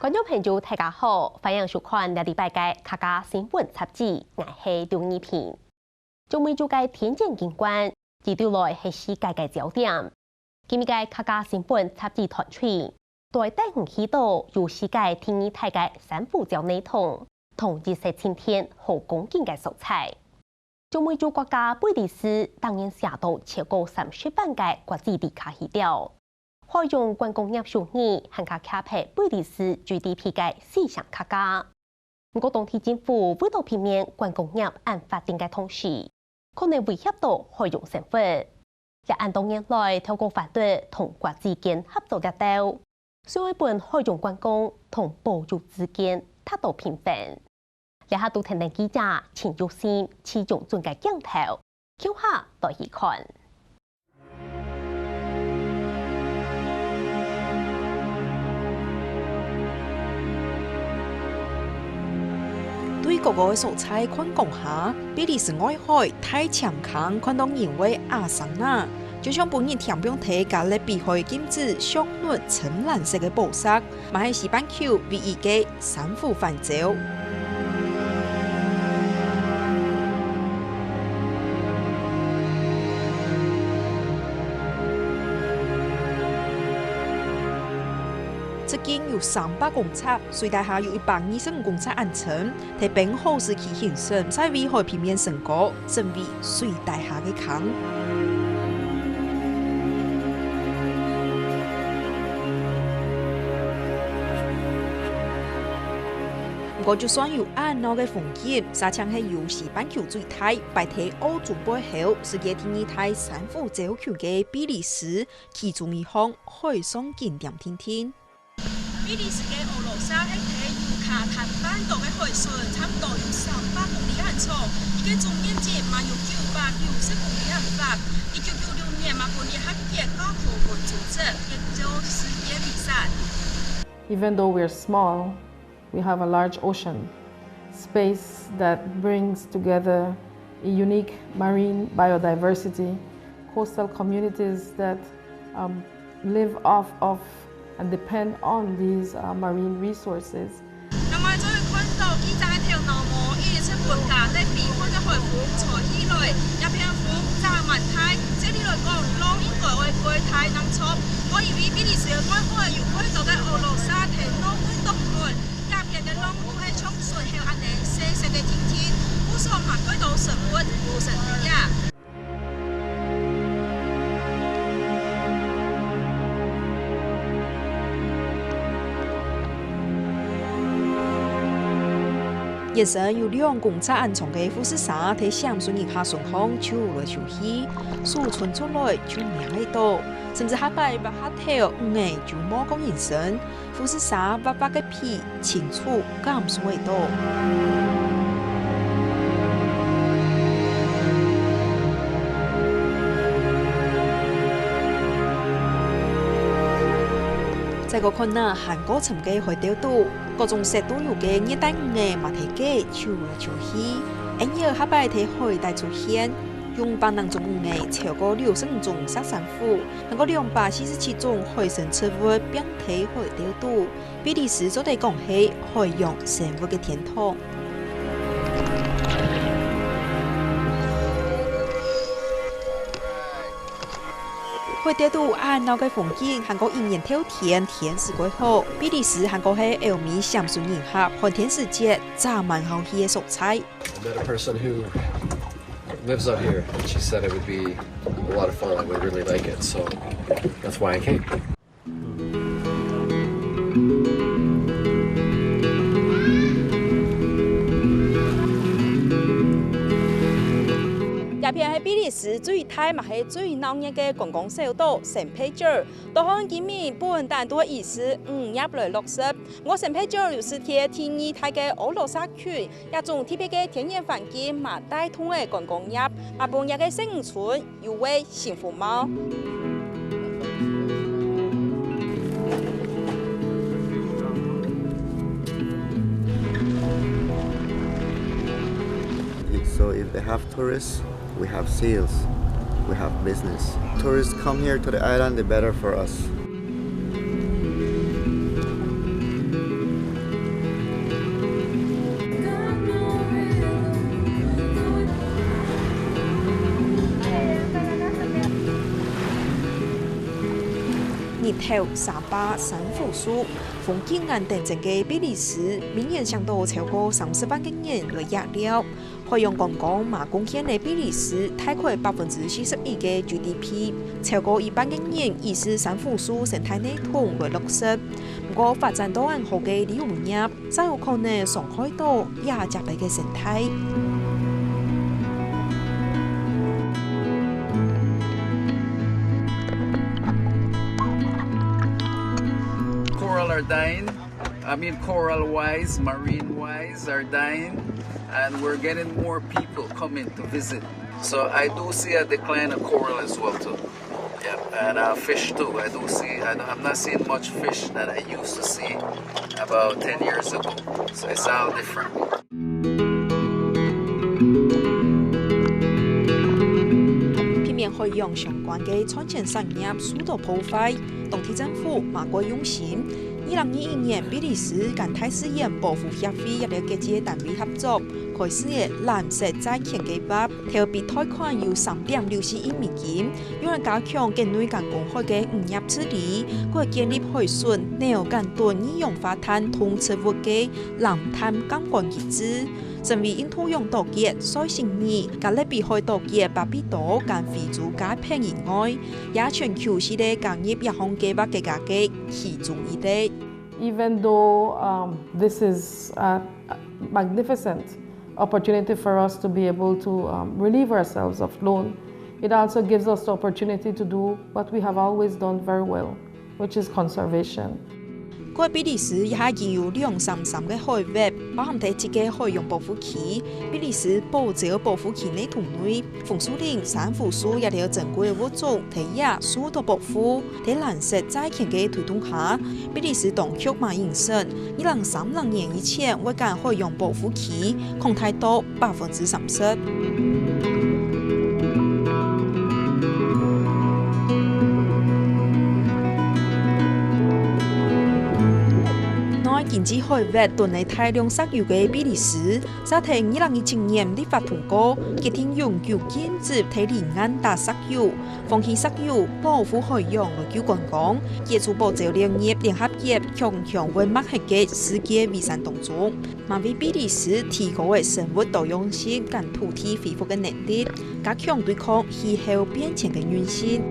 观众朋友大家好，欢迎收看这礼拜嘅客家新闻杂志，我是刘二平。中美洲嘅天然景观，自到来系世界嘅焦点。今日嘅客家新闻杂志团队，在第五期度由世界天然大嘅珊瑚礁内同日式晴天好恭敬嘅素材。中美洲国家比利时当年写到超过30万嘅国际地卡起掉。海洋观光业收益还加卡配比利时 GDP 嘅4项客家。不过当地政府为了避免观光业按法定嘅同时，可能威胁到海洋生活。也按多年来透过法律同国之间合作得到，所以本海洋观光同保育之间达到平衡。以下都听听记者陈玉新其中准嘅镜头，叫下来去看。对各个素材看讲下，比利时外海太强강看到人为阿桑那，就像本日天边睇加勒比海金子香嫩深蓝色嘅宝石，咪系西半球唯一嘅珊瑚泛礁。至今有300公尺，水底下有125公尺暗沉，睇冰河时期形成，在危海平面升高，成为水底下嘅坑。不过，就算有安闹嘅风景，沙枪系由西半球最大、摆喺欧洲背后世界第二大珊瑚礁群嘅比利时，其中一项海上景点天天。比利时嘅俄罗斯喺睇尤卡坦半島嘅海水差唔多有300公里咁長，而嘅總面積嘛有990公里咁大。1996年嘛本地黑嘅高考會組織嘅做世界比賽。Even though we're small, we have a large ocean, space that brings together a unique marine biodiversity, coastal communities that live off of and depend on these marine resources. 咁我再看到幾隻條內膜，依出國家咧比開嘅海風坐起來，一片風炸滿太，即係嚟講浪應該會過太能錯。我以為比利時外海有開到嘅俄羅斯睇浪會多開，入邊嘅浪會係沖水係安尼細細嘅天天，烏索馬開到神活無神體呀。野生有2公尺暗长嘅富士山，喺闪水人下顺空抽来抽去，树存出来就命喺度，甚至下摆白下头5年就冇讲人生。富士山白白嘅皮清楚感受喺度。在個看那韓國沉嘅海釣島，各種石都有嘅熱帶魚嘅馬蹄雞抽來抽去，偶爾下擺喺海帶出現，用8能種魚嘅超過60種殺珊瑚，能夠247種海生植物並體海釣島，比利時做地講係海洋生活嘅天堂。海釣島安鬧嘅風景，韓國仍然挑天天時過好。比利時韓國係歐美閃水人合看天時節，炸滿好氣嘅素材。I met a person who lives out here, and she said it would be a lot of fun. I would really like it, so that's why I came. 也片係比利時最大嘛係最鬧熱嘅觀光小島聖佩爾，多項見面本但都意思入來落實。我聖佩爾有時貼天然大嘅俄羅斯區，一種特別嘅天然環境嘛帶動嘅觀光業，嘛本日嘅生存有為幸福貓。So if they have tourists, we have sales, we have business. Tourists come here to the island, the better for us. 后38省府属，风景眼定正嘅比利时，明年上到超过30万嘅人来压了。海洋观光嘛贡献嘅比利时大概41%嘅 GDP， 超过1萬嘅人以是省府属生态系统來落實。不過發展到很好嘅旅遊業，才有可能傷害到亞加幣嘅生態。Coral are dying. I mean, coral-wise, marine-wise are dying, and we're getting more people coming to visit. So I do see a decline of coral as well too. Yeah, and fish too. I do see. I'm not seeing much fish that I used to see about 10 years ago. So it's all different. 海洋相關嘅產前產業受到破壞，當地政府馬過用心。2021年，比利時跟大西洋保護協會一個國際單位合作，開始嘅藍色債權計劃，投資貸款有3.64億美金，用來加強境內間公海嘅漁業治理，佢建立海巡、鳥間盾二氧化碳同持活嘅藍碳監管機制。成為印度洋島國、塞舌爾、加勒比海島國巴比島跟非洲加平以外，也全球是咧工業一項計劃嘅價格其中一類。Even though this is a magnificent opportunity for us to be able to relieve ourselves of loan, it also gives us the opportunity to do what we have always done very well, which is conservation. 佢比利時也係有233嘅海域，包含第一個海洋保護區。比利時保礁保護區內同內，紅樹林、珊瑚樹也有珍貴嘅物種，睇也受到保護。喺藍色債權嘅推動下，比利時當局嘛認識，2030年以前會將海洋保護區擴大到30%。禁止海域囤積大量石油嘅比利時，在2017年立法通過，決定永久禁止喺離岸打石油、放棄石油、保護海洋來救觀光，結束保礁林業聯合業強強為抹黑嘅世界遺產當中，嘛為比利時提高嘅生物多樣性跟土地恢復嘅能力，加強對抗氣候變遷嘅韌性。